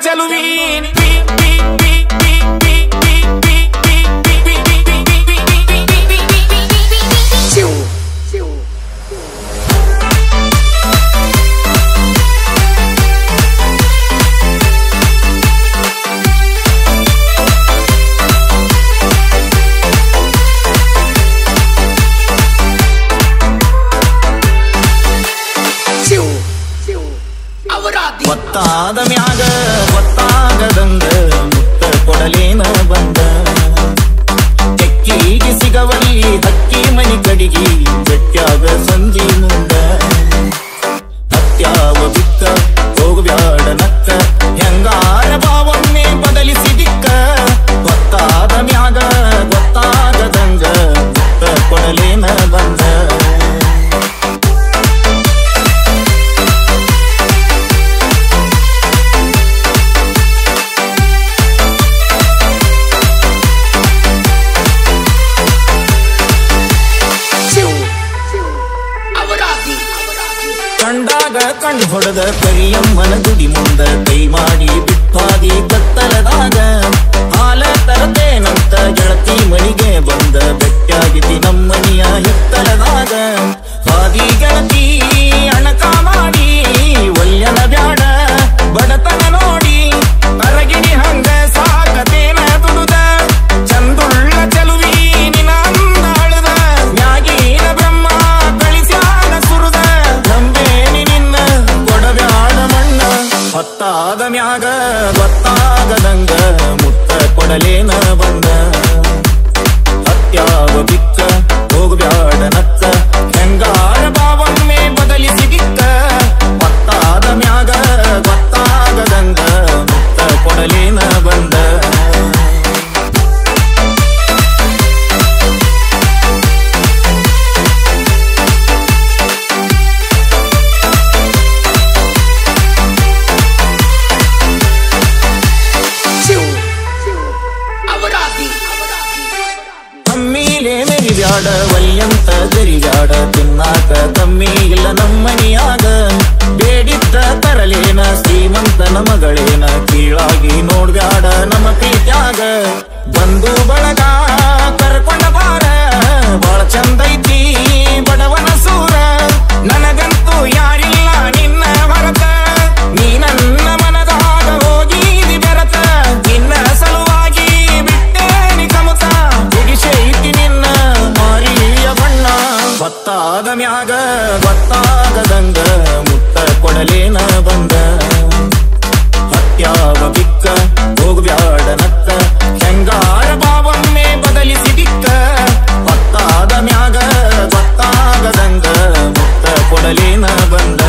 ಚೆಲುವಿ ಗೊತ್ತಾದ ಮ್ಯಾಗ ಗೊತ್ತಾಗದಂಗ ಮುತ್ತ ಕೊಡಲೇನ ಬಂದ ತೆಕ್ಕಿಗೆ ಸಿಗವಲ್ಲಿ ಹಕ್ಕಿ ಮನಿ ಕಡಿಗಿ ಬೆಟ್ಟ್ಯಾಗ ಸಂಜಿ ಮುಂದ ಹತ್ಯಾವ ಬಿಕ್ಕ ಹೋಗಬ್ಯಾಡ ನಕ್ಕ ಹೆಂಗಾರ ಭಾವನ್ನೇ ಬದಲಿಸಿ ದಿಕ್ಕ ಗೊತ್ತಾದ ಮ್ಯಾಗ ಗೊತ್ತಾಗದಂಗ ಮುತ್ತ ಕೊಡಲೇನ ಬಂದ ಕಂಡು ಹೊಡೆದ ಕರಿಯಮ್ಮನ ಗುಡಿ ಮುಂದ ಕೈ ಮಾಡಿ ಬಿಟ್ಟಾದಿ ಕತ್ತಲದಾಗ ಹಾಲ ತರದೇನಂತ ಗೆಳತಿ ಮನಿಗೆ ಬಂದ ಬೆಟ್ಟಾಗಿದ್ದಿ ನಮ್ಮನಿಯ ಹಿತ್ತಲದಾಗ ಹಾದಿ ಗೆಳತಿ ಅಣಕ ಮಾಡಿ ಒಲ್ಯನ ಬ್ಯಾಡ ಬಡತನ ನೋಡಿ ಅರಗಿಣಿ ಹಂಗ ಸಾಕತೇನ ದುಡುದ ಚಂದುಳ್ಳ ಚೆಲುವಿ ನಿನ ಅಂದಾಳದ ಮ್ಯಾಗಿನ ಬ್ರಹ್ಮ ಕಳಿಸ್ಯಾನ ಸುರುದ ನಂಬೇನಿ ನಿನ್ನ ಕೊಡಬ್ಯಾಡ ಮಣ್ಣ ಹೊತ್ತಾದ ಮ್ಯಾಗ ಗೊತ್ತಾಗದಂಗ ಮುತ್ತ ಕೊಡಲೇನ ಬಂದ ಹತ್ಯಾವ ಬಿಕ್ಕ ಹೋಗಬ್ಯಾಡ ನಕ್ಕ ಹೆಂಗಾರ ಭಾವನ್ನೇ ಬದಲಿಸಿ ದಿಕ್ಕ ಹೊತ್ತಾದ ಮ್ಯಾಗ ಗೊತ್ತಾಗದಂಗ ಮುತ್ತ ಕೊಡಲೇನ ಬಂದ ಬ್ಯಾಡ ವಲ್ಯಂತ ಜರಿಬ್ಯಾಡ ತಿನ್ನಾಕ ಕಮ್ಮಿ ಇಲ್ಲ ನಮ್ಮನಿಯಾಗ ಬೇಡಿದ್ದ ತರಲೇನ ಶ್ರೀಮಂತನ ಮಗಳೇನ ಕೀಳಾಗಿ ನೋಡ್ಬ್ಯಾಡ ನಮ್ಮ ಪ್ರೀತ್ಯಾಗ ಬಂದು ಬಳಗ ಕರ್ಕೊಂಡ ಬಾರ ಬಾಳ ಚಂದೈತಿ ಬಡವನ ಸೂರ ನನಗಂತೂ ಯಾರಿಲ್ಲ ನಿನ್ನ ಹೊರತ ನೀ ನನ್ನ ಮನದಾಗ ಹೋಗಿದಿ ಬೆರತ ನಿನ್ನ ಸಲುವಾಗಿ ಬಿಟ್ಟೇನಿ ಕಮತ ಬಿಡಿಸೈತಿ ನಿನ್ನ ಮಾರಿಯ ಬಣ್ಣ ಗೊತ್ತಾದ ಮ್ಯಾಗ ಗೊತ್ತಾಗದಂಗ ಮುತ್ತ ಕೊಡಲೇನ ಬಂದ ಹತ್ಯಾವ ಬಿಕ್ಕ ಹೋಗಬ್ಯಾಡ ನಕ್ಕ ಹೆಂಗಾರ ಭಾವನ್ನೇ ಬದಲಿಸಿ ದಿಕ್ಕ ಗೊತ್ತಾದ ಮ್ಯಾಗ ಗೊತ್ತಾಗದಂಗ ಮುತ್ತ ಕೊಡಲೇನ ಬಂದ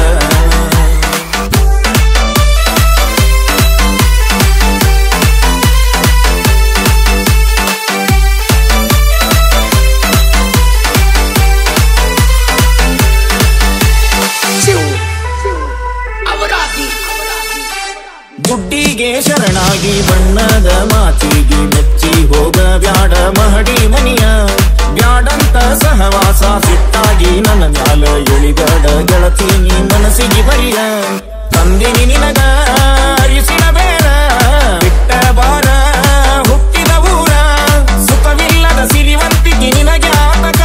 ಗುಡ್ಡಿಗೆ ಶರಣಾಗಿ ಬಣ್ಣದ ಮಾತಿಗೆ ಮೆಚ್ಚಿ ಹೋಗ ಬ್ಯಾಡ ಮಹಡಿ ಮನಿಯ ಬ್ಯಾಡಂತ ಸಹವಾಸ ಸಿಟ್ಟಾಗಿ ನನ್ನ ಮ್ಯಾಲ ಎಳಿಬ್ಯಾಡ ಗೆಳತಿ ನೀ ಮನಸ್ಸಿಗೆ ಬರಿಯ ತಂದಿನಿ ನಿನಗ ಅರಿಸಿನ ಬೇರ ಬಿಟ್ಟ ಬಾರ ಹುಟ್ಟಿದ ಊರ ಸುಖವಿಲ್ಲದ ಸಿರಿವಂತಿಗೆ ನಿನಗ್ಯಾತಕ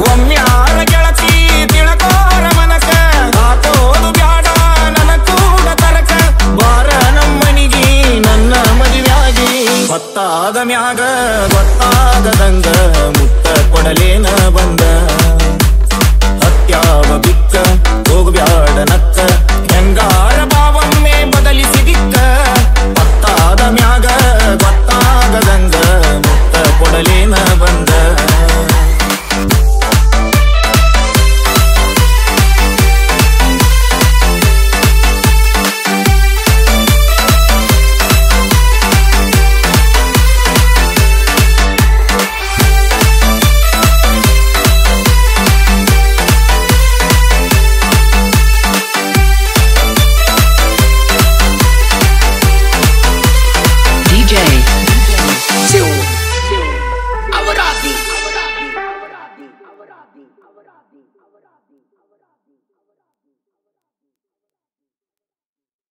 ಒಮ್ಮ್ಯಾರ ಗೆಳತಿ ತಿಳಕೋರ ಮನಕ ಆತೋದು ಬ್ಯಾಡ ನನ್ನ ಕೂಡ ತರಕ ಬಾರ ನಮ್ಮನಿಗೆ ನನ್ನ ಮದುವೆಯಾಗಿ ಗೊತ್ತಾದ ಮ್ಯಾಗ ಗೊತ್ತಾಗದಂಗ ಮುತ್ತ ಕೊಡಲೇನ ಬಂದ ಹತ್ಯಾವ ಬಿಕ್ಕ ಹೋಗಬ್ಯಾಡ ನಕ್ಕ ಹೆಂಗಾರ ಭಾವನ್ನೇ ಬದಲಿಸಿ ದಿಕ್ಕ ಗೊತ್ತಾದ ಮ್ಯಾಗ ಗೊತ್ತಾಗದಂಗ ಮುತ್ತ ಕೊಡಲೇನ ಬಂದ Avaradi.